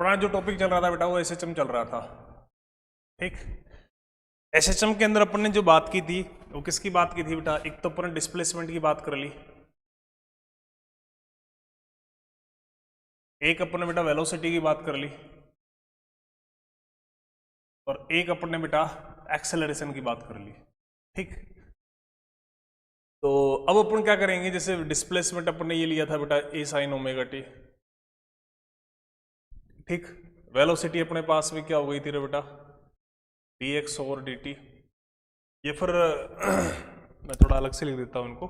अपना जो टॉपिक चल रहा था बेटा वो एसएचएम चल रहा था। ठीक, एसएचएम के अंदर अपन ने जो बात की थी वो किसकी बात की थी बेटा? एक तो अपन ने डिस्प्लेसमेंट की बात कर ली, एक अपन ने बेटा वेलोसिटी की बात कर ली, और एक अपन ने बेटा एक्सेलरेशन की बात कर ली। ठीक, तो अब अपन क्या करेंगे, जैसे डिस्प्लेसमेंट अपन ने ये लिया था बेटा ए साइन ओमेगा टी। ठीक, वेलोसिटी अपने पास में क्या हो गई थी रे बेटा? D x over D T. ये फिर मैं थोड़ा अलग से लिख देता हूं इनको।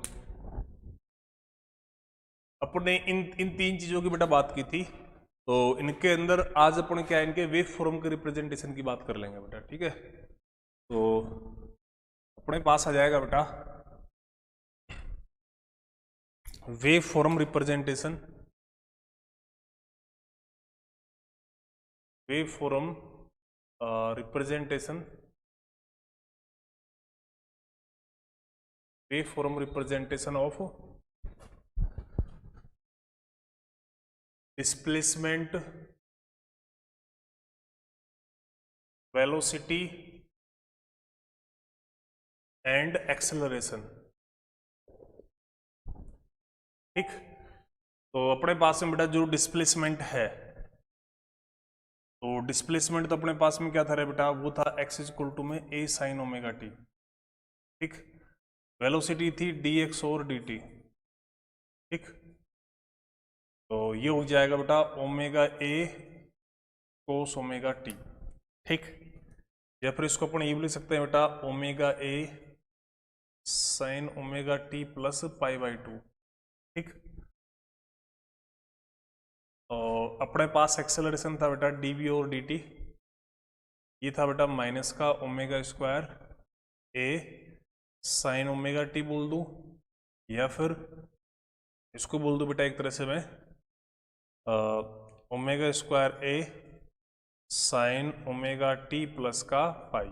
अपन ने इन तीन चीजों की बेटा बात की थी, तो इनके अंदर आज अपन क्या है, इनके वेव फॉर्म के रिप्रेजेंटेशन की बात कर लेंगे बेटा। ठीक है, तो अपने पास आ जाएगा बेटा wave form representation, wave form representation, wave form representation of displacement, velocity and acceleration. ठीक, तो अपने पास में बेटा जो डिस्प्लेसमेंट है, तो डिस्प्लेसमेंट तो अपने पास में क्या था रे बेटा? वो था एक्स इक्वल टू में ए साइन ओमेगा टी। ठीक, वेलोसिटी थी डी एक्स और डी टी। ठीक, तो ये हो जाएगा बेटा omega A cos omega t. ठीक, या फिर इसको अपन ये भी लिख सकते हैं बेटा omega A sine omega t plus pi by to. ठीक, तो अपने पास एक्सेलरेशन था बेटा डी वी और डी टी, ये था बेटा माइनस का ओमेगा स्क्वायर ए साइन ओमेगा टी बोल दूं, या फिर इसको बोल दूं बेटा एक तरह से मैं ओमेगा स्क्वायर ए साइन ओमेगा टी प्लस का पाई।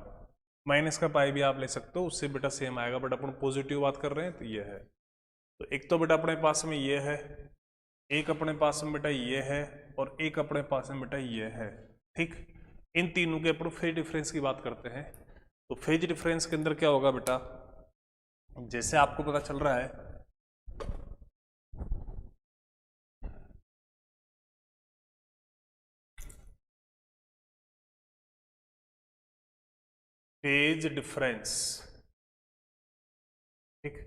माइनस का पाई भी आप ले सकते हो, उससे बेटा सेम आएगा, बट अपन पॉजिटिव बात कर रहे हैं तो ये है। तो एक तो बेटा अपने पास में ये है, एक अपने पास में बेटा ये है, और एक अपने पास में बेटा ये है। ठीक, इन तीनों के अपन फेज डिफरेंस की बात करते हैं। तो फेज डिफरेंस के अंदर क्या होगा बेटा? जैसे आपको पता चल रहा है फेज डिफरेंस। ठीक,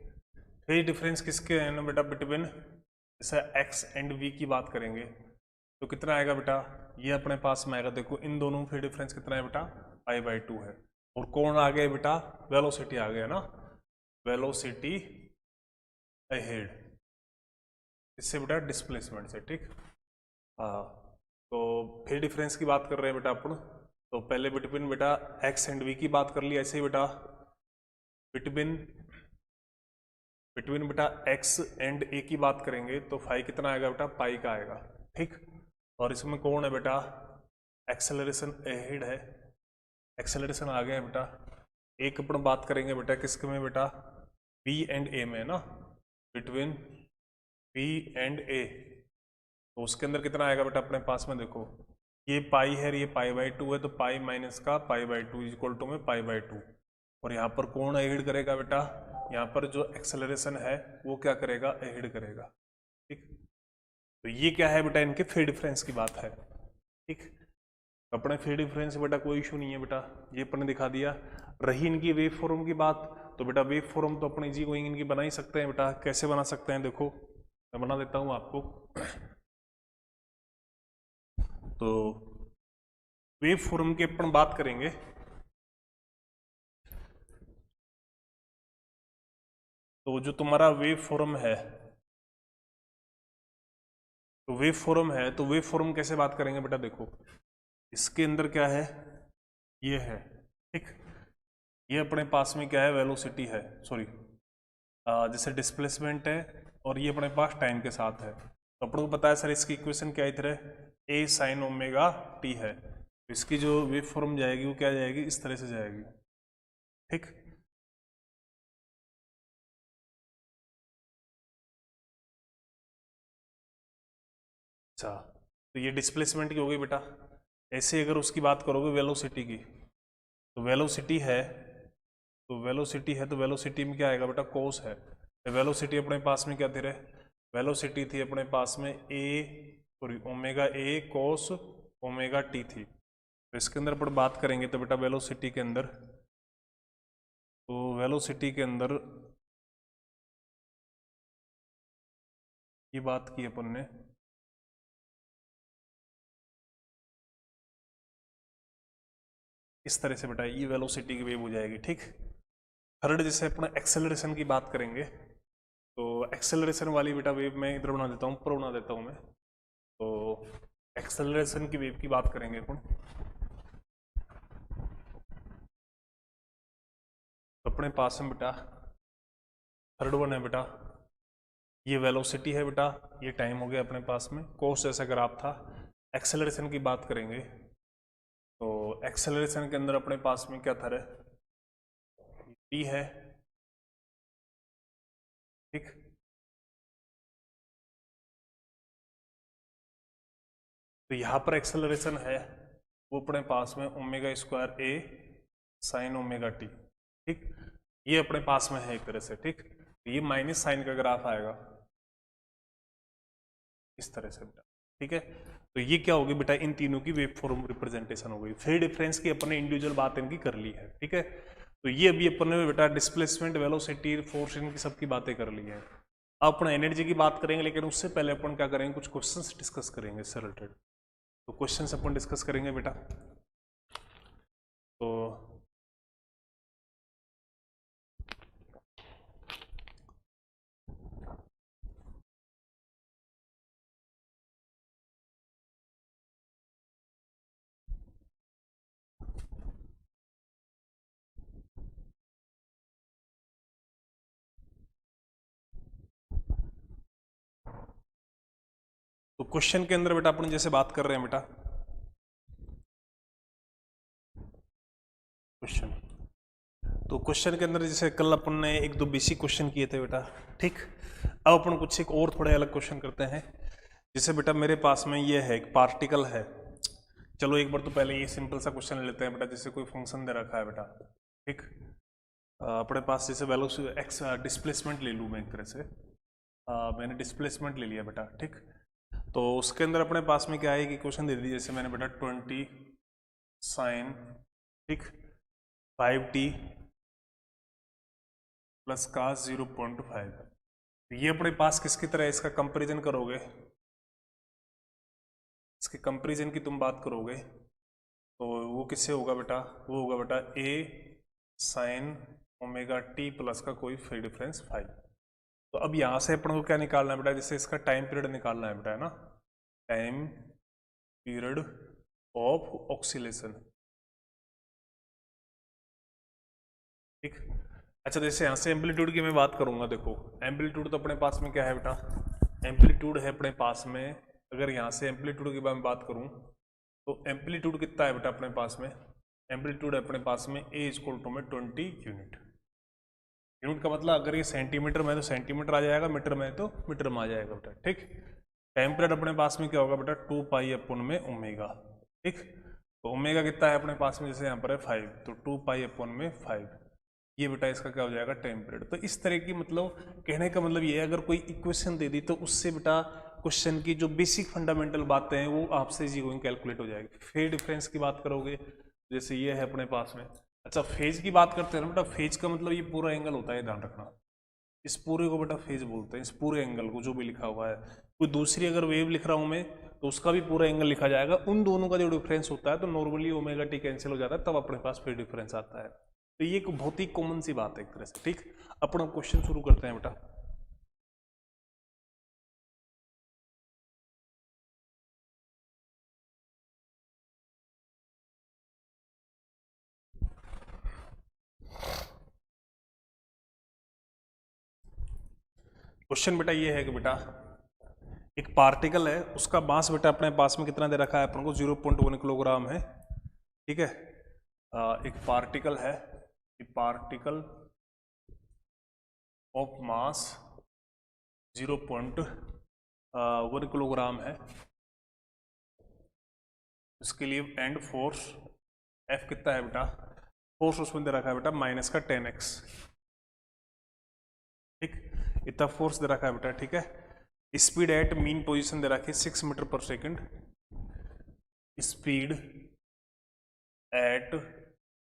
फेज डिफरेंस किसके है ना बेटा? बिटवीन जैसे एक्स एंड वी की बात करेंगे तो कितना आएगा बेटा? ये अपने पास में आएगा, देखो इन दोनों में फेज डिफरेंस कितना है बेटा? पाई बाई टू है। और कौन आ गया बेटा? वेलोसिटी आ गया ना, वेलोसिटी अहेड, इससे बेटा डिस्प्लेसमेंट से। ठीक, हाँ, तो फेज डिफरेंस की बात कर रहे हैं बेटा अपन, तो पहले बिटवीन बेटा एक्स एंड वी की बात कर ली, ऐसे ही बेटा बिटवीन बिटवीन बेटा एक्स एंड ए की बात करेंगे तो फाई कितना आएगा बेटा? पाई का आएगा। ठीक, और इसमें कौन है बेटा? एक्सेलरेशन अहेड है, एक्सेलरेशन आ गया है बेटा। एक अपन बात करेंगे बेटा किसके में बेटा? बी एंड ए में ना, बिटवीन बी एंड ए, तो उसके अंदर कितना आएगा बेटा अपने पास में? देखो ये पाई है, ये पाई बाई टू है, तो पाई माइनस का pi by two is equal to में पाई बाई टू। और यहाँ पर कौन एड करेगा बेटा? यहाँ पर जो एक्सेलरेशन है वो क्या करेगा? एड करेगा। ठीक, तो ये क्या है बेटा? इनके फेज डिफरेंस की बात है। ठीक, अपने फेज डिफरेंस बेटा कोई इशू नहीं है बेटा, ये अपन ने दिखा दिया। रही इनकी वेव फॉर्म की बात, तो बेटा वेव फॉर्म तो अपने इजी गोइंग इनकी बना ही सकते हैं बेटा। कैसे बना सकते हैं? देखो मैं बना देता हूँ आपको। तो वेव फॉर्म की अपन बात करेंगे, तो जो तुम्हारा वेव फॉर्म है, तो वेव फॉर्म है, तो वेव फॉर्म कैसे बात करेंगे बेटा? देखो इसके अंदर क्या है? ये है। ठीक, ये अपने पास में क्या है? वेलोसिटी है, सॉरी जैसे डिस्प्लेसमेंट है, और ये अपने पास टाइम के साथ है। तो अपन को पता है सर इसकी इक्वेशन क्या इधर है? ए साइन ओमेगा टी है, तो इसकी जो वेव फॉर्म जाएगी वो क्या जाएगी? इस तरह से जाएगी। ठीक, अच्छा, तो ये डिस्प्लेसमेंट की हो गई बेटा। ऐसे अगर उसकी बात करोगे वेलोसिटी की, तो वेलोसिटी है तो वेलोसिटी में क्या आएगा बेटा, कोस है। वेलोसिटी अपने पास में क्या थी रे, वेलोसिटी थी अपने पास में omega A cos omega T थी। तो इसके अंदर अपन बात करेंगे तो बेटा वेलोसिटी के अंदर, तो वेलोसिटी के अंदर ये बात की अपन ने, इस तरह से बेटा ये वेलोसिटी की वेव हो जाएगी, ठीक। थर्ड जैसे अपना एक्सेलरेशन की बात करेंगे, तो एक्सेलरेशन वाली बेटा वेव मैं इधर बना देता हूँ, ऊपर बना देता हूँ मैं। तो एक्सेलरेशन की वेव की बात करेंगे अपन, तो अपने पास में बेटा थर्ड वन है बेटा, ये वेलोसिटी है बेटा, ये टाइम हो गया अपने पास में, कोस जैसा ग्राफ था। एक्सेलरेशन की बात करेंगे, तो एक्सेलरेशन के अंदर अपने पास में क्या था रे, टी है, ठीक। तो यहाँ पर एक्सेलरेशन है वो अपने पास में ओमेगा स्क्वायर ए साइन ओमेगा टी, ठीक। ये अपने पास में है एक तरह से, ठीक। ये माइनस साइन का ग्राफ आएगा इस तरह से बेटा, ठीक है। तो ये क्या होगी बेटा, इन तीनों की वेव फॉर्म रिप्रेजेंटेशन हो गई। फिर डिफरेंस की अपने इंडिविजुअल बात इनकी कर ली है, ठीक है। तो ये अभी अपन ने बेटा डिस्प्लेसमेंट वेलोसिटी फोर्स इनकी सबकी बातें कर ली है। अब अपन एनर्जी की बात करेंगे, लेकिन उससे पहले अपन क्या करेंगे, कुछ क्वेश्चंस डिस्कस करेंगे इससे रिलेटेड। तो क्वेश्चंस अपन डिस्कस करेंगे बेटा। तो क्वेश्चन के अंदर बेटा अपन जैसे बात कर रहे हैं बेटा, क्वेश्चन, तो क्वेश्चन के अंदर जैसे कल अपन ने एक दो बेसिक क्वेश्चन किए थे बेटा, ठीक। अब अपन कुछ एक और थोड़े अलग क्वेश्चन करते हैं। जैसे बेटा मेरे पास में ये है, एक पार्टिकल है। चलो एक बार तो पहले ये सिंपल सा क्वेश्चन लेते हैं बेटा, जैसे कोई फंक्शन दे रखा है बेटा, ठीक। अपने पास जैसे वेलोसिटी एक्स डिस्प्लेसमेंट ले लूँ मैं एक तरह से, मैंने डिस्प्लेसमेंट ले लिया बेटा, ठीक। तो उसके अंदर अपने पास में क्या है कि क्वेश्चन दे दी, जैसे मैंने बेटा 20 साइन, ठीक, 5t प्लस कास 0.5। ये अपने पास किसकी तरह है, इसका कंपैरिजन करोगे, इसके कंपैरिजन की तुम बात करोगे तो वो किससे होगा बेटा, वो होगा बेटा a sign omega t plus का कोई फ्री डिफरेंस 5। तो अब यहाँ से अपन को क्या निकालना है बेटा, जैसे इसका टाइम पीरियड निकालना है बेटा, है ना, टाइम पीरियड ऑफ ऑक्सीलेशन, ठीक। अच्छा जैसे यहाँ से एम्पलीट्यूड की मैं बात करूंगा, देखो एम्पलीट्यूड तो अपने पास में क्या है बेटा, एम्पलीट्यूड है अपने पास में, अगर यहाँ से एम्पलीट्यूड की बात करूं तो एम्पलीट्यूड कितना है बेटा अपने पास में, एम्पलीट्यूड है अपने पास में ए इक्वल टू में 20 यूनिट। यूनिट का मतलब अगर ये सेंटीमीटर में तो सेंटीमीटर आ जाएगा, मीटर में तो मीटर में आ जाएगा बेटा, ठीक। टाइम पीरियड अपने पास में क्या होगा बेटा, 2 पाई अपन में ओमेगा, ठीक। तो ओमेगा कितना है अपने पास में, जैसे यहाँ पर है 5, तो 2 पाई अपन में 5, ये बेटा इसका क्या हो जाएगा टाइम पीरियड। तो इस तरह की मतलब कहने का मतलब ये है, अगर कोई इक्वेशन दे दी तो उससे बेटा क्वेश्चन की जो बेसिक फंडामेंटल बातें हैं वो आपसे इजी गोइंग कैलकुलेट हो जाएगी। फेज डिफरेंस की बात करोगे, जैसे ये है अपने पास में। अच्छा फेज की बात करते हैं ना बेटा, फेज का मतलब ये पूरा एंगल होता है, ध्यान रखना, इस पूरे को बेटा फेज बोलते हैं, इस पूरे एंगल को जो भी लिखा हुआ है। कोई दूसरी अगर वेव लिख रहा हूं मैं तो उसका भी पूरा एंगल लिखा जाएगा, उन दोनों का जो डिफरेंस होता है तो नॉर्मली ओमेगा टी कैंसिल हो जाता है, तब अपने पास फेज डिफरेंस आता है। तो ये एक बहुत ही कॉमन सी बात है एक तरह से, ठीक। अपन क्वेश्चन शुरू करते हैं बेटा। क्वेश्चन बेटा ये है कि बेटा एक पार्टिकल है, उसका मास बेटा अपने पास में कितना दे रखा है अपन को, 0.1 किलोग्राम है, ठीक है। एक पार्टिकल है, पार्टिकल ऑफ मास 0.1 किलोग्राम है, उसके लिए एंड फोर्स एफ कितना है बेटा, फोर्स उसमें दे रखा है बेटा माइनस का 10x, ठीक, इतना फोर्स दे रखा है बेटा, ठीक है। स्पीड एट मीन पोजीशन दे रखी है 6 मीटर पर second, speed at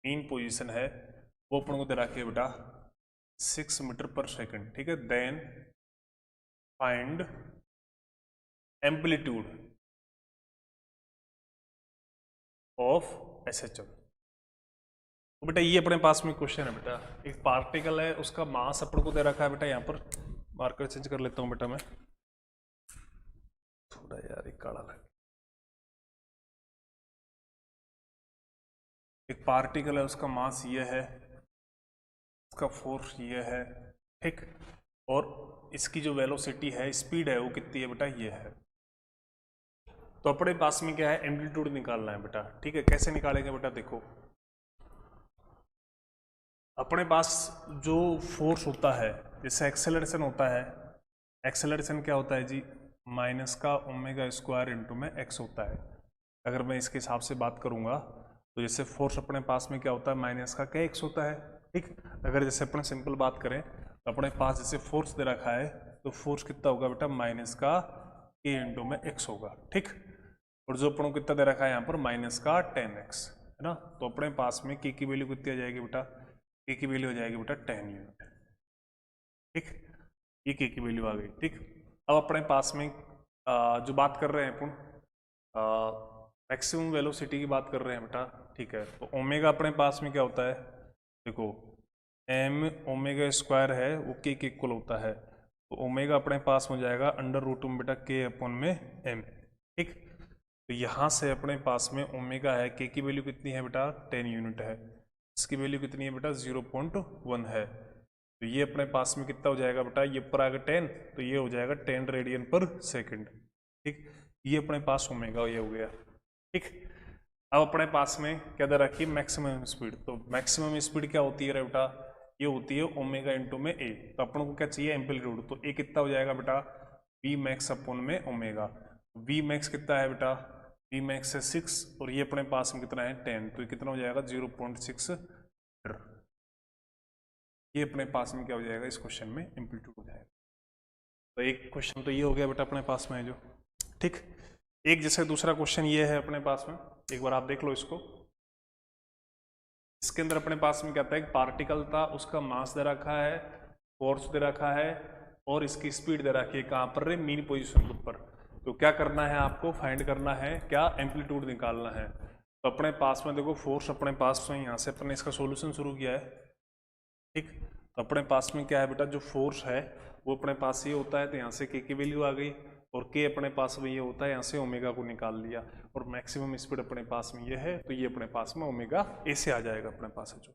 mean position है वो अपन को दे रखी है बेटा 6 मीटर पर सेकंड, ठीक है। Then find amplitude of SHM। तो बेटा ये अपने पास में क्वेश्चन है बेटा, एक पार्टिकल है उसका मास अपन को दे रखा है बेटा, यहाँ पर मार्कर चेंज कर लेता हूँ बेटा मैं, थोड़ा यार एक काला लग, एक पार्टिकल है उसका मास ये है, उसका फोर्स ये है, ठीक, और इसकी जो वेलोसिटी है, स्पीड है, वो कितनी है बेटा, ये है। तो अपने पास में क्या है, एम्पलीट्यूड निकालना है बेटा, ठीक है। कैसे निकालेंगे बेटा, देखो अपने पास जो फोर्स होता है, जैसे एक्सेलरेशन होता है, एक्सेलरेशन क्या होता है जी, माइनस का ओमेगा स्क्वायर इंटू में एक्स होता है। अगर मैं इसके हिसाब से बात करूंगा तो जैसे फोर्स अपने पास में क्या होता है, माइनस का क्या एक्स होता है, ठीक। अगर जैसे अपने सिंपल बात करें तो अपने पास जैसे फोर्स दे रखा है तो फोर्स कितना होगा बेटा, माइनस का के इंटू में एक्स होगा, ठीक। और जो अपन को कितना दे रखा है यहाँ पर, माइनस का 10x, है ना। तो अपने पास में के की वैल्यू कितनी आ जाएगी बेटा, के की वैल्यू हो जाएगी बेटा 10 यूनिट, ठीक। ये के की वैल्यू आ गई, ठीक। अब अपने पास में जो बात कर रहे हैं अपन, मैक्सिमम वेलोसिटी की बात कर रहे हैं बेटा, ठीक है। तो ओमेगा अपने पास में क्या होता है, देखो एम ओमेगा स्क्वायर है वो के इक्वल होता है, तो ओमेगा अपने पास हो जाएगा अंडर रूट में बेटा के अपन में एम, ठीक। तो यहाँ से अपने पास में ओमेगा है, के की वैल्यू कितनी है बेटा, 10 यूनिट है, इसकी वैल्यू कितनी है बेटा, 0.1 है। तो ये अपने पास में कितना हो जाएगा बेटा, ये पर आएगा 10, तो ये हो जाएगा 10 रेडियन पर सेकंड, ठीक। ये अपने पास ओमेगा ये हो गया, ठीक। अब अपने पास में क्या दे रखी है, मैक्सिमम स्पीड। तो मैक्सिमम स्पीड क्या होती है बेटा, ये होती है ओमेगा इंटू में ए। तो अपन को क्या चाहिए, एम्पलीट्यूड। तो ए कितना हो जाएगा बेटा, वी मैक्स अपन में ओमेगा। वी मैक्स कितना है बेटा, वी मैक्स है 6 और ये अपने पास में कितना है 10, तो ये कितना हो जाएगा 0.6 मीटर। ये अपने पास में क्या हो जाएगा, इस क्वेश्चन में एम्पलीट्यूड हो जाएगा। तो एक क्वेश्चन तो ये हो गया बेटा अपने पास में है जो, ठीक। एक जैसे दूसरा क्वेश्चन ये है अपने पास में, एक बार आप देख लो इसको। इसके अंदर अपने पास में क्या था, एक पार्टिकल था, उसका मास दे रखा है, फोर्स दे रखा है और इसकी स्पीड दे रखी है, कहाँ पर, मीन पोजीशन के ऊपर। तो क्या करना है आपको, फाइंड करना है क्या, एम्पलीट्यूड निकालना है। तो अपने पास में देखो फोर्स अपने पास में, यहाँ से अपने इसका सोल्यूशन शुरू किया है, ठीक। तो अपने पास में क्या है बेटा, जो फोर्स है वो अपने पास ये होता है, तो यहाँ से के की वैल्यू आ गई, और के अपने पास में ये होता है, यहाँ से ओमेगा को निकाल लिया, और मैक्सिमम स्पीड अपने पास में ये है, तो ये अपने पास में ओमेगा ए से आ जाएगा अपने पास है जो,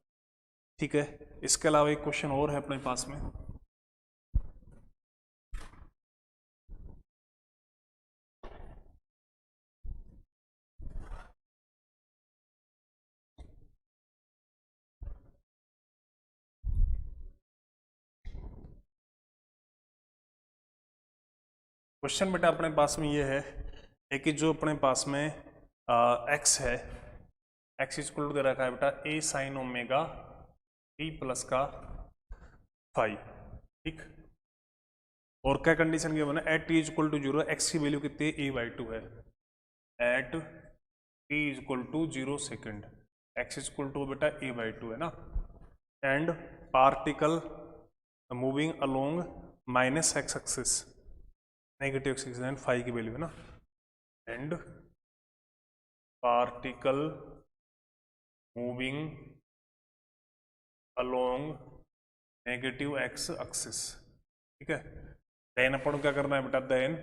ठीक है। इसके अलावा एक क्वेश्चन और है अपने पास में, क्वेश्चन बेटा अपने पास में ये है कि जो अपने पास में एक्स है, एक्स इक्वल टू दे रखा है बेटा A sine omega t plus का फाइव, ठीक। और क्या कंडीशन गिवन है, at t equal to 0 x की वैल्यू कितनी है, ए बाई 2 है, at t equal to 0 second, x equal to बेटा ए बाई 2 है ना, and particle moving along minus x axis, negative axis and phi की value है ना, and particle moving along negative x axis, ठीक है। Then अपन क्या करना है बेटा, देन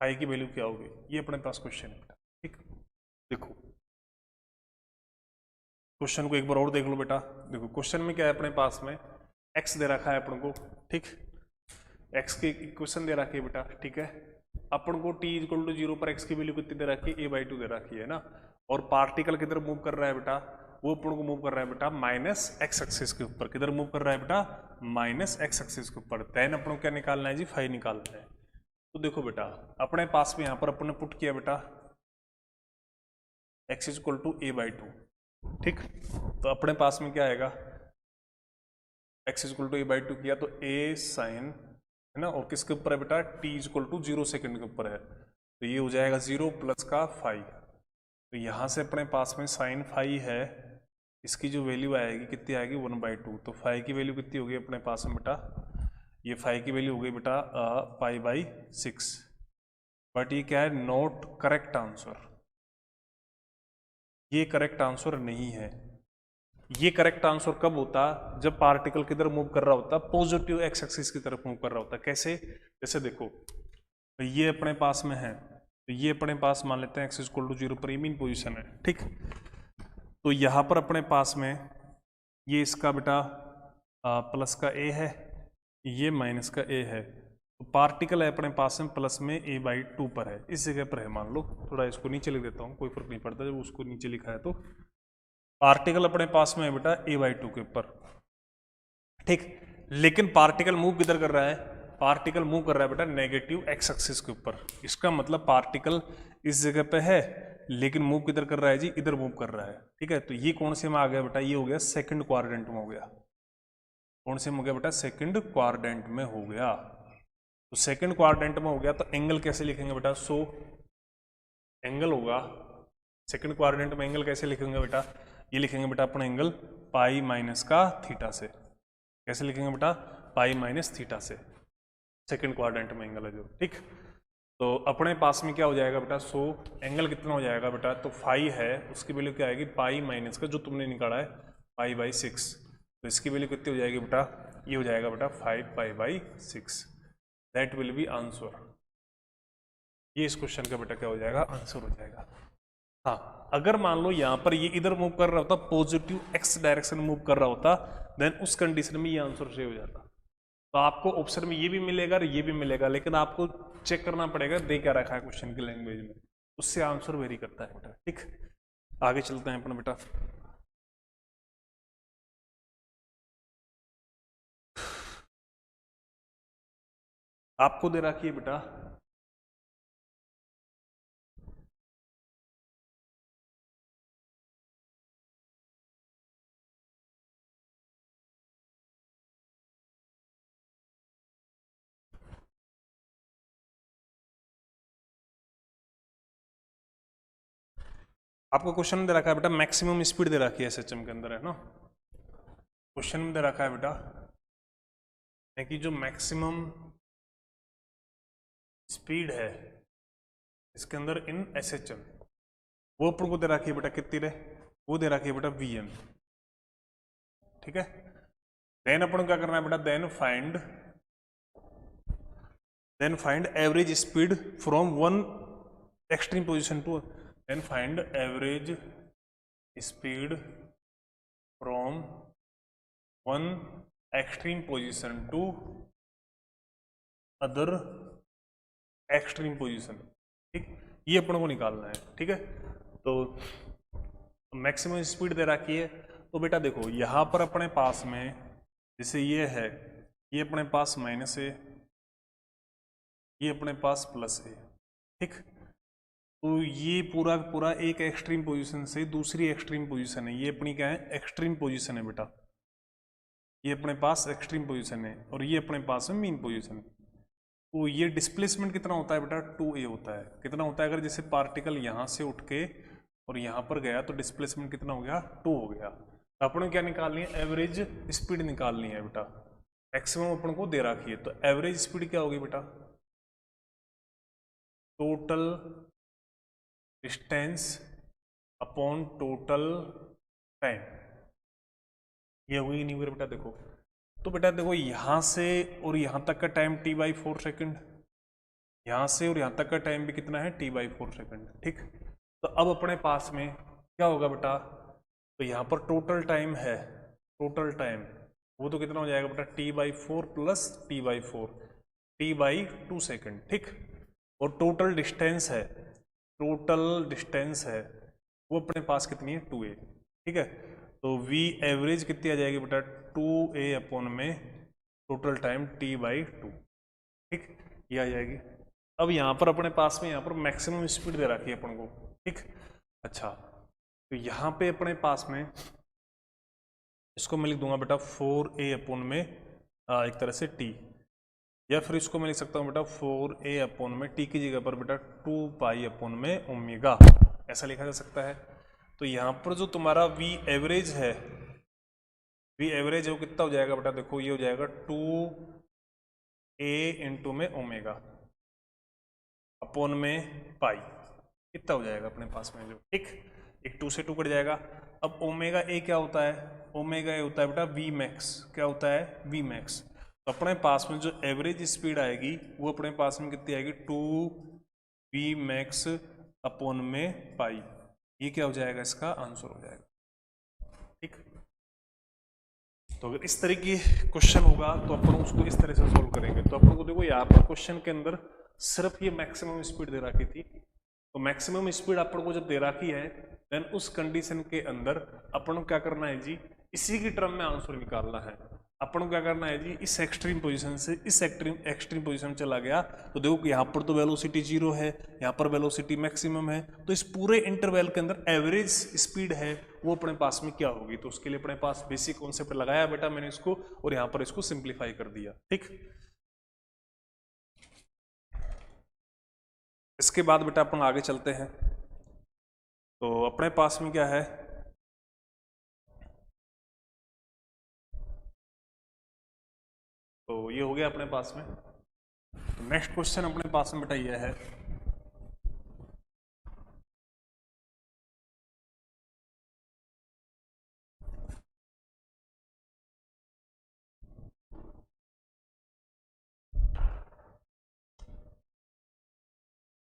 फाइव की वैल्यू क्या होगी, ये अपने पास क्वेश्चन है बेटा, ठीक। देखो क्वेश्चन को एक बार और देख लो बेटा। देखो क्वेश्चन में क्या है अपने पास में, एक्स दे रखा है अपन को, ठीक, एक्स की इक्वेशन दे रखी है बेटा, ठीक है। अपन को t इक्वल टू 0 पर x की वैल्यू कितनी दे रखी है, a बाई 2 दे रखी है ना, और पार्टिकल किधर मूव कर रहा है बेटा, वो अपन को मूव कर रहा है बेटा माइनस एक्स एक्सिस के ऊपर, किधर मूव कर रहा है बेटा, माइनस एक्स एक्सिस के ऊपर। देन अपन को क्या निकालना है जी, फाइव निकालना है। तो देखो बेटा अपने पास में यहाँ पर अपन ने पुट किया बेटा x is equal to a/2। ठीक, तो अपने पास में क्या आएगा, x is equal to a/2 किया तो a साइन है ना, और किसके ऊपर है बेटा, t is equal to 0 second के ऊपर है, तो ये हो जाएगा 0 प्लस का 5। तो यहाँ से अपने पास में साइन 5 है, इसकी जो वैल्यू आएगी कितनी आएगी 1/2। तो 5 की वैल्यू कितनी होगी अपने पास में बेटा, ये 5 की वैल्यू हो गई बेटा π/6। बट ये क्या है, नॉट करेक्ट आंसर, ये करेक्ट आंसर नहीं है। ये करेक्ट आंसर कब होता, जब पार्टिकल किधर मूव कर रहा होता, पॉजिटिव एक्स एक्सिस की तरफ मूव कर रहा होता। कैसे, जैसे देखो तो ये अपने पास में है, तो ये अपने पास मान लेते हैं x इज इक्वल टू 0 पर मीन पोजीशन है। ठीक, तो यहाँ पर अपने पास में ये इसका बेटा प्लस का a है, ये माइनस का a है, तो पार्टिकल है अपने पास में प्लस में a/2 पर है, इस जगह पर है मान लो। थोड़ा इसको नीचे लिख देता हूँ, कोई फर्क नहीं पड़ता, जब उसको नीचे लिखा है तो पार्टिकल अपने पास में है बेटा a/2 के ऊपर। ठीक, लेकिन पार्टिकल मूव किधर कर रहा है, पार्टिकल मूव कर रहा है बेटा नेगेटिव एक्स एक्सिस के ऊपर। इसका मतलब पार्टिकल इस जगह पे है, लेकिन मूव किधर कर रहा है जी, इधर मूव कर रहा है। ठीक है, तो ये कौन से में आ गया बेटा, ये हो गया सेकंड क्वाड्रेंट में हो गया। कौन से में हो गया बेटा, सेकंड क्वाड्रेंट में हो गया। तो सेकंड क्वाड्रेंट में हो गया, तो एंगल कैसे लिखेंगे बेटा, सो एंगल होगा सेकंड क्वाड्रेंट में, एंगल कैसे लिखेंगे बेटा, ये लिखेंगे बेटा अपना एंगल पाई माइनस का थीटा से। कैसे लिखेंगे बेटा, पाई माइनस थीटा से, सेकंड क्वाड्रेंट में एंगल है जो। ठीक, तो अपने पास में क्या हो जाएगा बेटा, सो एंगल कितना हो जाएगा बेटा, तो 5 है, उसकी वैल्यू क्या आएगी, पाई माइनस का जो तुमने निकाला है π/6, तो इसकी वैल्यू कितनी हो जाएगी बेटा, ये हो जाएगा बेटा 5π/6। That will be answer. ये इस क्वेश्चन का बेटा क्या हो जाएगा, आंसर हो जाएगा। हाँ, अगर मान लो यहाँ पर ये इधर मूव कर रहा होता, पॉजिटिव एक्स डायरेक्शन मूव कर रहा होता, देन उस कंडीशन में ये आंसर सही हो जाता। तो आपको ऑप्शन में ये भी मिलेगा और ये भी मिलेगा, लेकिन आपको चेक करना पड़ेगा दे क्या रखा है क्वेश्चन की लैंग्वेज में, उससे आंसर वेरी करता है बेटा। ठीक, आगे चलते हैं अपना बेटा। आपको दे रखी है बेटा आपको क्वेश्चन में दे रखा है बेटा मैक्सिमम स्पीड दे रखी है एसएचएम के अंदर, है ना। क्वेश्चन में दे रखा है बेटा कि जो मैक्सिमम स्पीड है इसके अंदर इन एसएचएम, वो अपन को दे रखी है बेटा कितनी रे, वो दे रखी है बेटा vm। ठीक है, देन अपन को क्या करना है बेटा, then find average speed from one extreme position to, then find average speed from one extreme position to other extreme position। ठीक, ये अपन को निकालना है। ठीक है, तो मैक्सिमम स्पीड दे रखी है, तो बेटा देखो यहाँ पर अपने पास में जैसे ये है, ये अपने पास माइनस है, ये अपने पास प्लस है। ठीक, तो ये पूरा पूरा एक एक्सट्रीम पोजीशन से दूसरी एक्सट्रीम पोजीशन है, ये अपनी क्या है, एक्सट्रीम पोजीशन है बेटा, ये अपने पास एक्सट्रीम पोजीशन है, और ये अपने पास है मीन पोजीशन। तो ये डिस्प्लेसमेंट कितना होता है बेटा, 2a होता है। कितना होता है, अगर जैसे पार्टिकल यहाँ से उठ के और यहाँ पर गया तो डिस्प्लेसमेंट कितना हो गया, 2 हो गया। तो अपन को क्या निकालनी है, एवरेज स्पीड निकालनी है बेटा। मैक्सिमम अपन को दे रखी है, तो एवरेज स्पीड क्या होगी बेटा, total distance upon total time, ये हुई नहीं हुई बेटा। देखो तो बेटा देखो यहाँ से और यहाँ तक का टाइम t/4 सेकंड, यहाँ से और यहाँ तक का टाइम भी कितना है, t/4 सेकंड। ठीक, तो अब अपने पास में क्या होगा बेटा, तो यहाँ पर टोटल टाइम है, टोटल टाइम वो तो कितना हो जाएगा बेटा, t/4 plus t/4, t/2 second. ठीक, और टोटल डिस्टेंस है, टोटल डिस्टेंस है वो अपने पास कितनी है, 2a। ठीक है, तो v एवरेज कितनी आ जाएगी बेटा, 2a अपॉन में टोटल टाइम t/2। ठीक, ये आ जाएगी। अब यहाँ पर अपने पास में यहाँ पर मैक्सिमम स्पीड दे रखी है अपन को। ठीक, अच्छा तो यहाँ पे अपने पास में इसको मैं लिख दूंगा बेटा 4a अपॉन में एक तरह से t, या फिर इसको मैं लिख सकता हूँ बेटा 4a अपॉन में t की जगह पर बेटा 2 पाई अपॉन में ओमेगा, ऐसा लिखा जा सकता है। तो यहाँ पर जो तुम्हारा v एवरेज है, v एवरेज है वो कितना हो जाएगा बेटा, देखो ये हो जाएगा 2a इंटू में ओमेगा अपॉन में पाई, कितना हो जाएगा अपने पास में जो, ठीक, एक 2 से 2 कट जाएगा। अब ओमेगा ए क्या होता है, ओमेगा ए होता है बेटा वी मैक्स, क्या होता है वी मैक्स। तो अपने पास में जो एवरेज स्पीड आएगी वो अपने पास में कितनी आएगी 2 वी मैक्स अपॉन में पाई, ये क्या हो जाएगा इसका आंसर हो जाएगा, ठीक। तो अगर इस तरह की क्वेश्चन होगा तो अपन उसको इस तरह से सोल्व करेंगे। तो अपन को देखो यहाँ पर क्वेश्चन के अंदर सिर्फ ये मैक्सिमम स्पीड दे रखी थी, तो मैक्सिमम स्पीड अपन को जब दे रखी है देन उस कंडीशन के अंदर अपन को क्या करना है जी, इसी की टर्म में आंसर निकालना है। अपन को क्या करना है जी, इस एक्सट्रीम पोजीशन से इस एक्सट्रीम पोजीशन चला गया तो देखो यहाँ पर तो वेलोसिटी 0 है, यहाँ पर वेलोसिटी मैक्सिमम है, तो इस पूरे इंटरवल के अंदर एवरेज स्पीड है वो अपने पास में क्या होगी। तो उसके लिए अपने पास बेसिक कॉन्सेप्ट लगाया बेटा मैंने इसको, और यहाँ पर इसको सिंप्लीफाई कर दिया, ठीक। इसके बाद बेटा अपन आगे चलते हैं। तो अपने पास में क्या है, तो ये हो गया अपने पास में। तो नेक्स्ट क्वेश्चन अपने पास में बेटा ये है,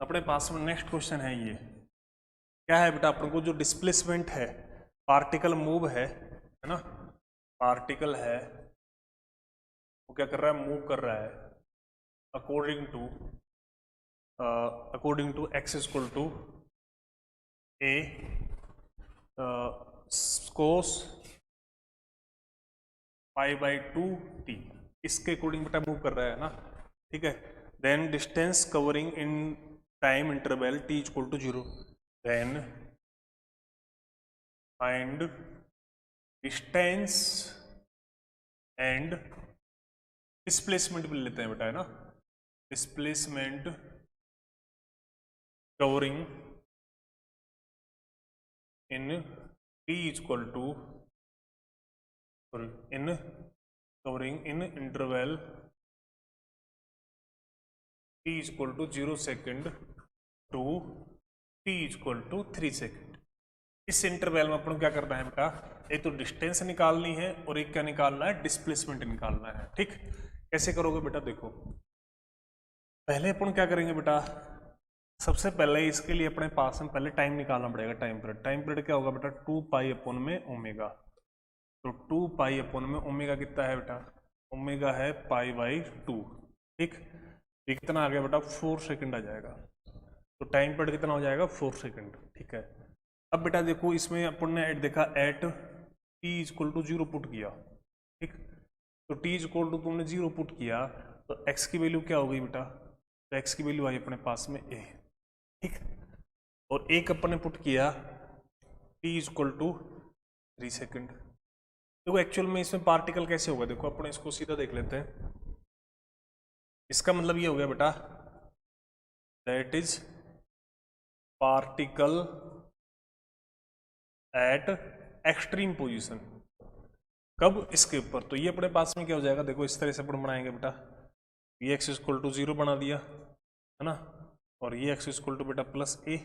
अपने पास में नेक्स्ट क्वेश्चन है ये, क्या है बेटा, अपन को जो डिस्प्लेसमेंट है, पार्टिकल मूव है ना, पार्टिकल है वो क्या कर रहा है, मूव कर रहा है according to x equal to a cos pi by 2t, इसके अकॉर्डिंग बेटा मूव कर रहा है ना, ठीक है। Then distance covering in time interval t equal to 0, then find distance and displacement भी लेते हैं बेटा, है ना, displacement covering in t equal to in covering in interval t equal to 0 second to t equal to 3 second. इस interval में अपन क्या करना है बेटा, एक तो डिस्टेंस निकालनी है और एक क्या निकालना है, डिस्प्लेसमेंट निकालना है, ठीक। कैसे करोगे बेटा, देखो पहले अपन क्या करेंगे बेटा, सबसे पहले इसके लिए अपने पास में पहले टाइम निकालना पड़ेगा, टाइम पीरियड क्या होगा बेटा 2 पाई अपॉन में ओमेगा। तो 2 पाई अपॉन में ओमेगा कितना है बेटा, ओमेगा है पाई बाई 2, ठीक। ये कितना आ गया बेटा 4 सेकंड आ जाएगा, तो टाइम पीरियड कितना हो जाएगा 4 सेकंड, ठीक है। अब बेटा देखो इसमें अपन ने देखा at t equal to 0 put किया, ठीक। तो t इक्वल टू तुमने 0 पुट किया तो x की वैल्यू क्या हो गई बेटा, तो x की वैल्यू आई अपने पास में a, ठीक। और एक अपन ने पुट किया t इक्वल टू 3 सेकेंड। देखो एक्चुअल में इसमें पार्टिकल कैसे होगा, देखो अपन इसको सीधा देख लेते हैं। इसका मतलब ये हो गया बेटा that is particle at extreme position, कब, इसके ऊपर। तो ये अपने पास में क्या हो जाएगा, देखो इस तरह से अपन बनाएंगे बेटा, ये x इक्वल टू 0 बना दिया है ना, और ये x इक्वल टू बेटा प्लस a,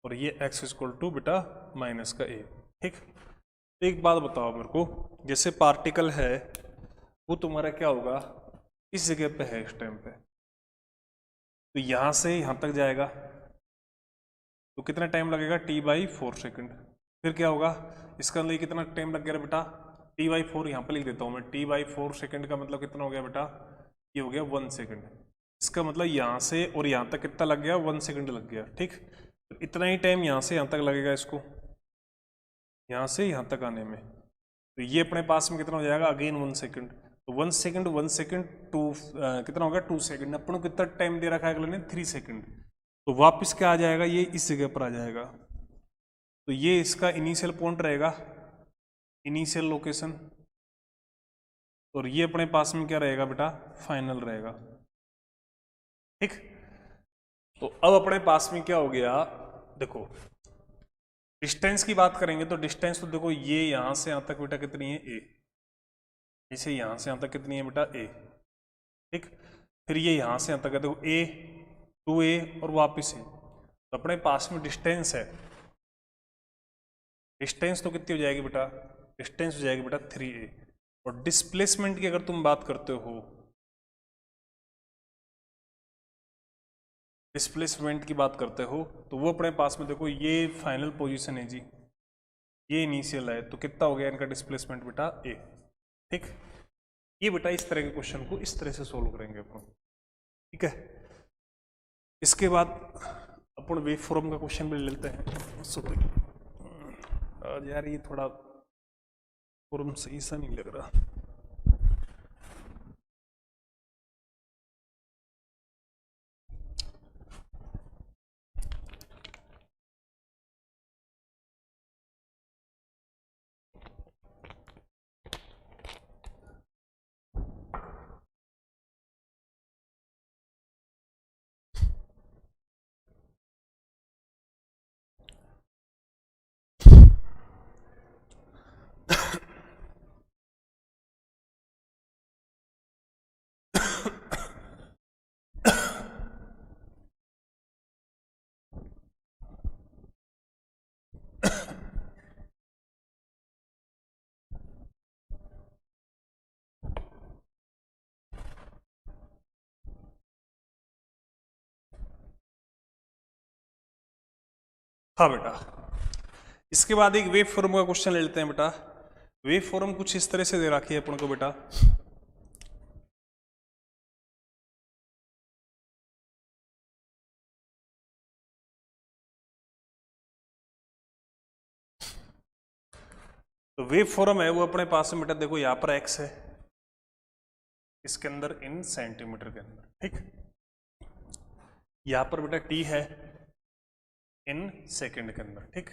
और ये x इक्वल टू बेटा माइनस का a, ठीक। एक बात बताओ मेरे को, जैसे पार्टिकल है वो तुम्हारा क्या होगा, इस जगह पे है इस टाइम पे, तो यहां से यहां तक जाएगा तो कितना टाइम लगेगा t/4 सेकंड। फिर क्या होगा, इसका अंदर कितना टाइम लग गया बेटा t/4, यहाँ पे लिख देता हूँ मैं, t/4 सेकंड का मतलब कितना हो गया बेटा, ये हो गया 1 सेकंड। इसका मतलब यहाँ से और यहाँ तक कितना लग गया, 1 सेकंड लग गया, ठीक। तो इतना ही टाइम यहाँ से यहाँ तक लगेगा इसको, यहाँ से यहाँ तक आने में। तो ये अपने पास में कितना हो जाएगा, अगेन 1 सेकंड। तो 1 सेकंड टू कितना हो गया 2 सेकंड। अपन को कितना टाइम दे रखा है अगले ने, 3 सेकंड। तो वापस क्या आ जाएगा, ये इस जगह पर आ जाएगा, तो ये इसका इनिशियल पॉइंट रहेगा, इनिशियल लोकेशन, और ये अपने पास में क्या रहेगा बेटा, फाइनल रहेगा। ठीक, तो अब अपने पास में क्या हो गया, देखो डिस्टेंस की बात करेंगे तो डिस्टेंस तो देखो ये यहां से यहां तक बेटा कितनी है, ए, इसे यहां से यहां तक कितनी है बेटा, ए। ठीक, फिर ये यहां से यहां तक है, देखो ए, 2a और वापिस है, तो अपने पास में डिस्टेंस है, डिस्टेंस तो कितनी हो जाएगी बेटा, डिस्टेंस हो जाएगी बेटा 3a। और डिस्प्लेसमेंट की अगर तुम बात करते हो, डिस्प्लेसमेंट की बात करते हो तो वो अपने पास में देखो ये फाइनल पोजीशन है जी, ये इनिशियल है, तो कितना हो गया इनका डिस्प्लेसमेंट बेटा, ए। ठीक, ये बेटा इस तरह के क्वेश्चन को इस तरह से सोल्व करेंगे अपन। ठीक है, इसके बाद अपन वेव फॉर्म का क्वेश्चन भी लेते हैं। यार ये थोड़ा फॉर्म सही सा नहीं लग रहा। हाँ बेटा, इसके बाद एक वेव फॉर्म का क्वेश्चन ले लेते हैं बेटा। वेव फॉर्म कुछ इस तरह से दे रखी है अपन को बेटा, तो वेव फॉर्म है वो अपने पास में बेटा, देखो यहां पर x है, इसके अंदर इन सेंटीमीटर के अंदर। ठीक, यहां पर बेटा t है इन सेकंड के अंदर। ठीक,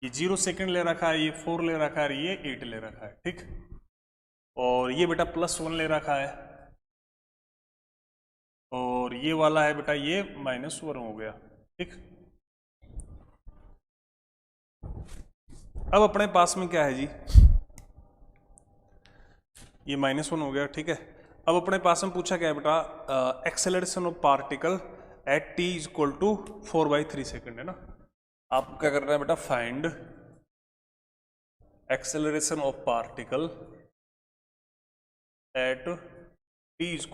ये 0 सेकंड ले रखा है, ये 4 ले रखा है, ये 8 ले रखा है। ठीक, और ये बेटा +1 ले रखा है, और ये वाला है बेटा ये -1 हो गया। ठीक, अब अपने पास में क्या है जी, ये -1 हो गया। ठीक है, अब अपने पास में पूछा क्या है बेटा, acceleration of particle at t = 4/3 second है ना। आपको क्या करना है बेटा, find acceleration of particle at t =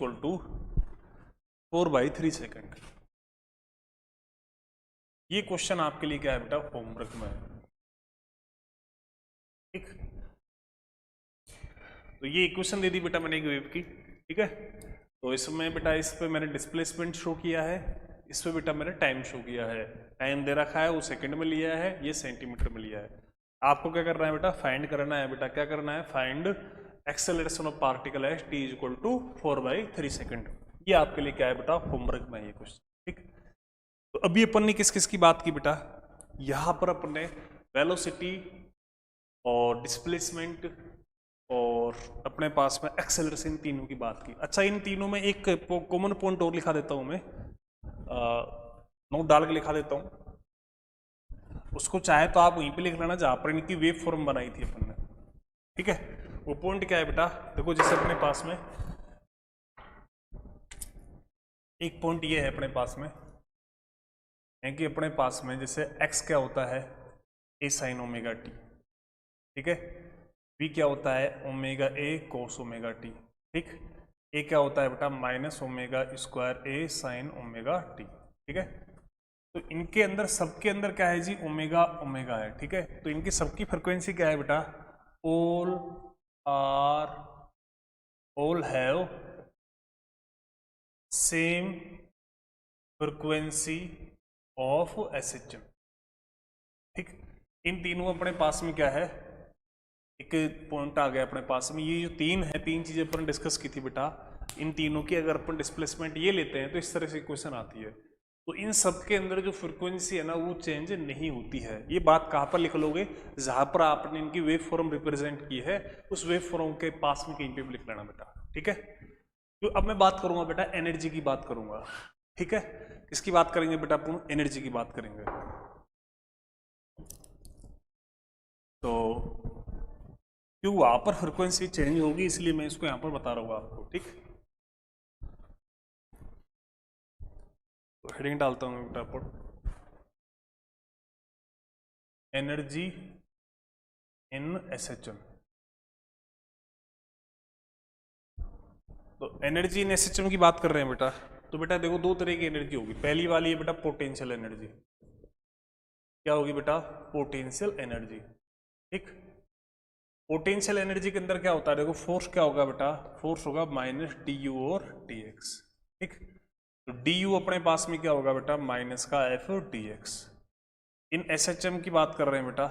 4/3 second. ये क्वेश्चन आपके लिए क्या है बेटा, होमवर्क में है। ठीक, तो ये इक्वेशन दे दी बेटा मैंने एक वेव की। ठीक है, तो इसमें बेटा इस पे मैंने डिस्प्लेसमेंट शो किया है, इस पे बेटा मैंने टाइम शो किया है, टाइम दे रखा है वो सेकंड में लिया है, ये सेंटीमीटर में लिया है। आपको क्या करना है बेटा, फाइंड करना है बेटा, क्या करना है, find acceleration of particle at t = 4/3 second. ये आपके लिए क्या है बेटा, होमवर्क में ये क्वेश्चन। ठीक, तो अभी अपन ने किस किस की बात की बेटा, यहां पर अपन ने वेलोसिटी और डिस्प्लेसमेंट और अपने पास में एक्सेलरेशन, तीनों की बात की। अच्छा, इन तीनों में एक कॉमन पॉइंट और लिखा देता हूं मैं, नोट डाल के लिखा देता हूं, उसको चाहे तो आप वहीं पे लिख लेना जहां पर इनकी वेव फॉर्म बनाई थी अपन ने। ठीक है, वो पॉइंट क्या है बेटा, देखो जैसे अपने पास में एक पॉइंट ये है अपने पास में, है कि अपने पास में जैसे x क्या होता है, a sin ω t। ठीक है, v क्या होता है, ω_a cos ω_t। ठीक, a क्या होता है बेटा, -ω² a sin ω_t। ठीक है, तो इनके अंदर सबके अंदर क्या है जी, ओमेगा ओमेगा है। ठीक है, तो इनकी सबकी फ्रीक्वेंसी क्या है बेटा, all have same frequency of SHM। ठीक, इन तीनों अपने पास में क्या है, एक पॉइंट आ गया अपने पास में। ये जो तीन है, तीन चीजें अपन डिस्कस की थी बेटा, इन तीनों की अगर अपन डिस्प्लेसमेंट ये लेते हैं तो इस तरह से क्वेश्चन आती है। तो इन सब के अंदर जो फ्रिक्वेंसी है ना वो चेंज नहीं होती है। ये बात कहाँ पर लिख लोगे, जहां पर आपने इनकी वेव फॉर्म रिप्रेजेंट की है उस वेव फॉर्म के पास में कहीं पे भी लिख लेना बेटा, ठीक है। तो अब मैं बात करूंगा बेटा एनर्जी की बात करूंगा, ठीक है। किसकी बात करेंगे बेटा अपन, एनर्जी की बात करेंगे। तो क्यों वहां पर फ्रिक्वेंसी चेंज होगी इसलिए मैं इसको यहां पर बता रहा हूँ आपको, ठीक। तो हेडिंग डालता हूँ बेटा अपन, एनर्जी इन एसएचएम। तो एनर्जी इन एसएचएम की बात कर रहे हैं बेटा। तो बेटा देखो दो तरह की एनर्जी होगी, पहली वाली है बेटा पोटेंशियल एनर्जी। क्या होगी बेटा, पोटेंशियल एनर्जी, ठीक। पोटेंशियल एनर्जी के अंदर क्या होता है, देखो फोर्स क्या होगा बेटा, फोर्स होगा माइनस डी यू और डी एक्स, ठीक। तो डी यू अपने पास में क्या होगा बेटा, माइनस का एफ और डी एक्स। इन एस एच एम की बात कर रहे हैं बेटा,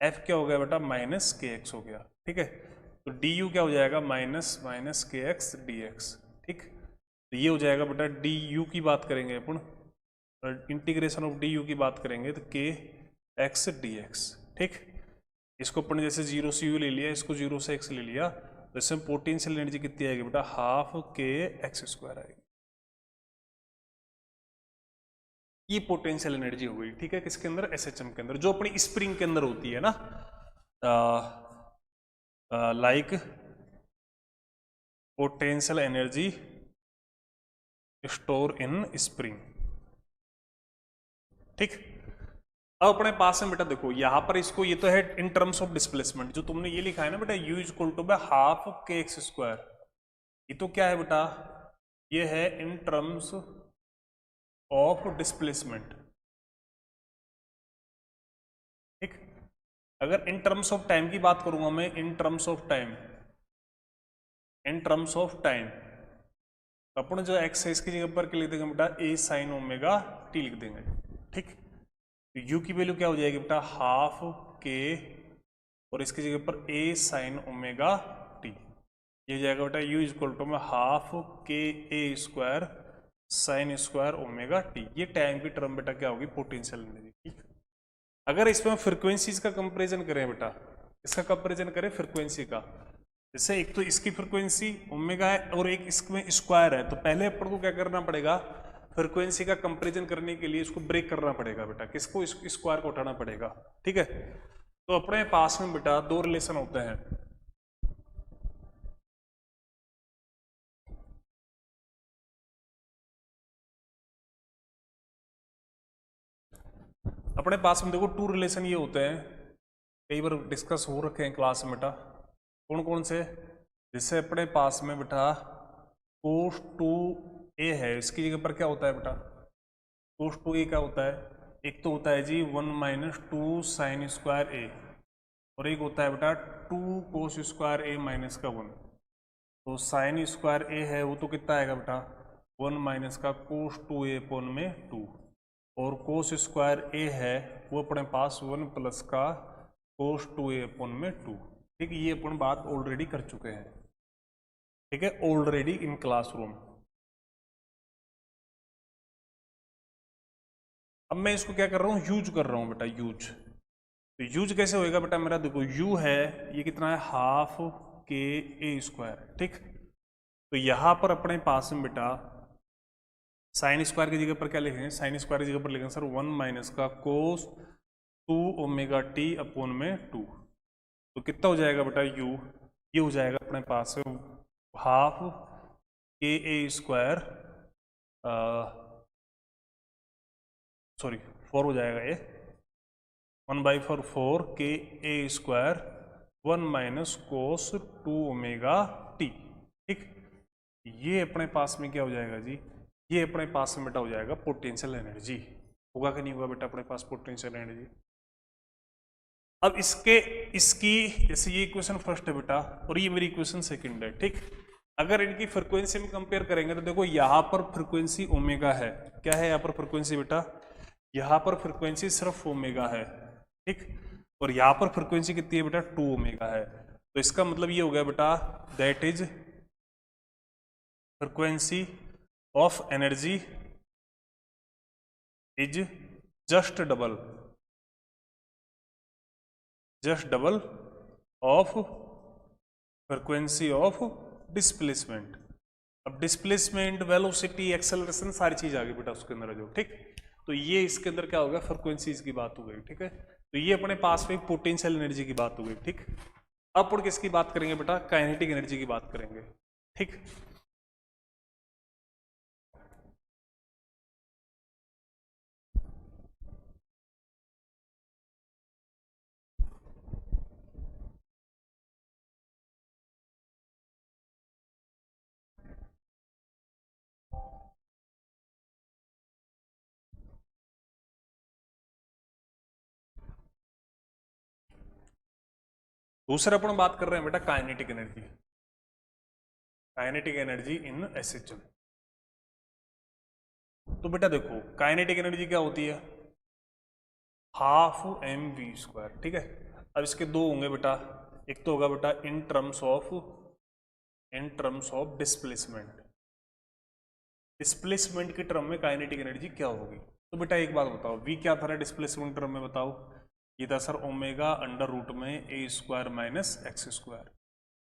एफ क्या हो गया बेटा, माइनस के एक्स हो गया, ठीक है। तो डी यू क्या हो जाएगा, माइनस माइनस के एक्स डी एक्स, ठीक। तो ये हो जाएगा बेटा, डी यू की बात करेंगे अपन, इंटीग्रेशन ऑफ डी यू की बात करेंगे तो के एक्स डी एक्स, ठीक। इसको अपन जैसे जीरो से यू ले लिया, इसको जीरो से एक्स ले लिया, तो इसमें पोटेंशियल एनर्जी कितनी आएगी बेटा, हाफ के एक्स स्क्वायर आएगी। ये पोटेंशियल एनर्जी हो गई, ठीक है, किसके अंदर, एसएचएम के अंदर, जो अपनी स्प्रिंग के अंदर होती है ना, like potential energy store in spring, ठीक। अब अपने पास में बेटा देखो यहां पर इसको, ये तो है इन टर्म्स ऑफ डिस्प्लेसमेंट, जो तुमने ये लिखा है ना बेटा, u equal to by half k x square, ये तो क्या है बेटा, ये है इन टर्म्स ऑफ डिस्प्लेसमेंट, ठीक। अगर इन टर्म्स ऑफ टाइम की बात करूंगा मैं, in terms of time, in terms of time, अपन जो एक्स है इसकी जगह पर क्या लिख देंगे बेटा, ए साइन ओमेगा टी लिख देंगे, ठीक। तो u की वैल्यू क्या हो जाएगी बेटा, हाफ के, और इसकी जगह पर a साइन ओमेगा t, ये हो जाएगा बेटा u इक्वल टू में हाफ के a square sine square omega t। ये टाइम की टर्म बेटा क्या होगी, पोटेंशियल एनर्जी, ठीक। अगर इसमें फ्रिक्वेंसीज का कंपेरिजन करें बेटा, इसका कंपेरिजन करें फ्रिक्वेंसी का, जैसे एक तो इसकी फ्रिक्वेंसी ओमेगा है और एक इसमें स्क्वायर है, तो पहले अपन को क्या करना पड़ेगा, फ्रिक्वेंसी का कंपैरिजन करने के लिए इसको ब्रेक करना पड़ेगा बेटा, किसको, इस स्क्वायर को उठाना पड़ेगा, ठीक है। तो अपने पास में बेटा दो रिलेशन होते हैं, अपने पास में देखो टू रिलेशन ये होते हैं, कई बार डिस्कस हो रखे हैं क्लास में बेटा, कौन कौन से, जिससे अपने पास में बेटा कोस टू ए है, इसकी जगह पर क्या होता है बेटा, कोस टू ए क्या होता है, एक तो होता है जी 1 माइनस टू साइन स्क्वायर ए, और एक होता है बेटा 2 कोस स्क्वायर ए माइनस का 1। तो साइन स्क्वायर ए है वो तो कितना आएगा बेटा, 1 माइनस का कोस टू ए अपॉन में 2, और कोस स्क्वायर ए है वो अपने पास 1 प्लस का कोस टू ए अपॉन में 2, ठीक है। ये अपन बात ऑलरेडी कर चुके हैं, ठीक है, ऑलरेडी इन क्लासरूम। अब मैं इसको क्या कर रहा हूँ, यूज कर रहा हूँ बेटा, यूज। तो यूज कैसे होएगा बेटा, मेरा देखो u है ये कितना है, हाफ के ए स्क्वायर, ठीक। तो यहां पर अपने पास में बेटा साइन स्क्वायर की जगह पर क्या लिखेंगे, साइन स्क्वायर की जगह पर लिखेंगे सर 1 माइनस का कोस 2 ओमेगा टी अपॉन में 2। तो कितना हो जाएगा बेटा u, ये हो जाएगा अपने पास में हाफ के ए स्क्वायर, सॉरी 4 हो जाएगा ये, 1/4 4 k A square 1 minus cos 2 omega t, ठीक। ये अपने पास में क्या हो जाएगा जी, ये अपने पास में बेटा हो जाएगा पोटेंशियल एनर्जी, होगा कि नहीं होगा बेटा अपने पास पोटेंशियल एनर्जी। अब इसकी जैसे ये इक्वेशन फर्स्ट है बेटा और ये मेरी इक्वेशन सेकंड है, ठीक। अगर इनकी फ्रीक्वेंसी में कंपेयर करेंगे तो देखो यहाँ पर फ्रीक्वेंसी ओमेगा है, क्या है यहाँ पर फ्रीक्वेंसी बेटा, यहाँ पर फ्रीक्वेंसी सिर्फ ओमेगा है, ठीक। और यहाँ पर फ्रीक्वेंसी कितनी है बेटा, 2 ओमेगा है। तो इसका मतलब ये हो गया बेटा that is frequency of energy is just double of frequency of displacement. अब डिस्प्लेसमेंट, वेलोसिटी, एक्सेलरेशन सारी चीज आ गई बेटा उसके अंदर जो, ठीक। तो ये इसके अंदर क्या होगा, फ्रीक्वेंसीज की बात हो गई, ठीक है। तो ये अपने पास में पोटेंशियल एनर्जी की बात हो गई, ठीक। अब अपन किसकी बात करेंगे बेटा, काइनेटिक एनर्जी की बात करेंगे, ठीक। दूसरा अपन बात कर रहे हैं बेटा kinetic energy, kinetic energy in SHM. तो बेटा देखो काइनेटिक एनर्जी क्या होती है, हाफ mv², ठीक है। अब इसके दो होंगे बेटा, एक तो होगा बेटा इन टर्म्स ऑफ डिस्प्लेसमेंट, डिस्प्लेसमेंट के टर्म में काइनेटिक एनर्जी क्या होगी। तो बेटा एक बात बताओ, v क्या था डिस्प्लेसमेंट टर्म में, बताओ। ये था सर ओमेगा अंडर रूट में a² माइनस x²।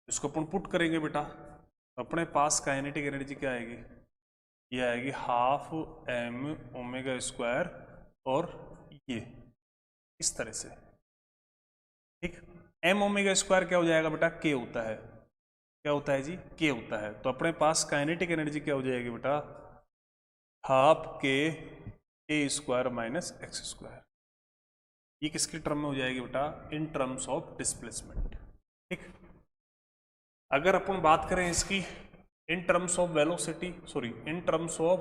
इसको अपन पुट करेंगे बेटा, तो अपने पास काइनेटिक एनर्जी क्या आएगी, ये आएगी हाफ m ओमेगा² और ये इस तरह से, ठीक। m ओमेगा² क्या हो जाएगा बेटा, k होता है, क्या होता है जी, k होता है। तो अपने पास काइनेटिक एनर्जी क्या हो जाएगी बेटा, half k a² minus x²। ये किसके टर्म में हो जाएगी बेटा, इन टर्म्स ऑफ डिस्प्लेसमेंट, ठीक। अगर अपन बात करें इसकी इन terms of velocity, sorry in terms of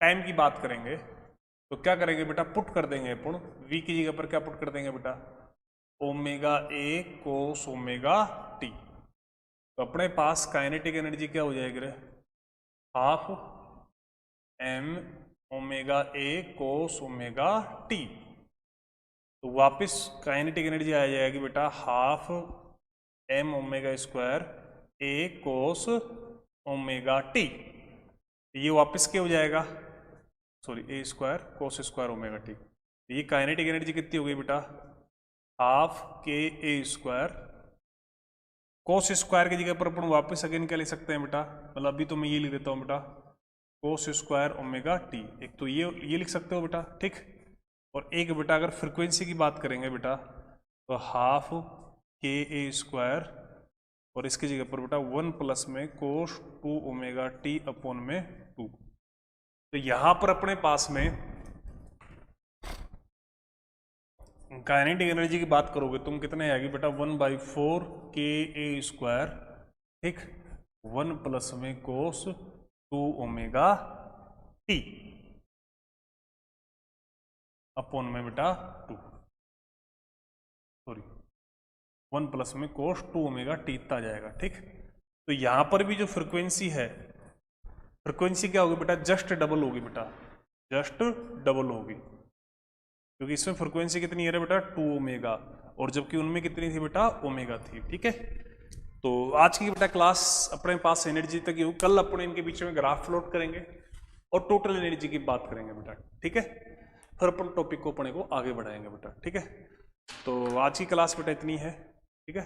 time की बात करेंगे, तो क्या करेंगे बेटा, पुट कर देंगे अपन v की जगह पर क्या पुट कर देंगे बेटा, omega a cos omega t। तो अपने पास काइनेटिक एनर्जी क्या हो जाएगी रे, half m omega a cos omega t। तो वापस काइनेटिक एनर्जी आ जाएगी बेटा half m ओमेगा² a cos omega t। ये वापस क्या हो जाएगा, सॉरी a² कोस² ओमेगा t। ये काइनेटिक एनर्जी कितनी हो गई बेटा, हाफ k a² कोस² की जगह पर अपन वापस अगेन क्या ले सकते हैं बेटा, मतलब अभी तो मैं ये लिख देता हूँ बेटा कोस² ओमेगा t। एक तो ये लिख सकते हो बेटा, ठीक। और एक बेटा अगर फ्रीक्वेंसी की बात करेंगे बेटा, तो हाफ k a² और इसकी जगह पर बेटा 1 प्लस में कोस 2 ओमेगा t अपॉन में 2। तो यहां पर अपने पास में काइनेटिक एनर्जी की बात करोगे तुम कितने आएगी बेटा, 1/4 k a², ठीक, 1 प्लस में कोस 2 ओमेगा t अपॉन में बेटा 2, सॉरी 1 प्लस में कोस 2 ओमेगा t इतना जाएगा, ठीक। तो यहां पर भी जो फ्रीक्वेंसी है, फ्रीक्वेंसी क्या होगी बेटा, जस्ट डबल होगी बेटा, जस्ट डबल होगी, क्योंकि इसमें फ्रीक्वेंसी कितनी है बेटा 2 ओमेगा, और जबकि उनमें कितनी थी बेटा, ओमेगा थी, ठीक है। तो आज की बेटा क्लास अपने पास एनर्जी तक ही हो, कल अपन इनके बीच में ग्राफ प्लॉट करेंगे और टोटल एनर्जी की बात करेंगे बेटा, ठीक है। फिर अपन टॉपिक को अपने को आगे बढ़ाएंगे बेटा, ठीक है। तो आज की क्लास बेटा इतनी है, ठीक है।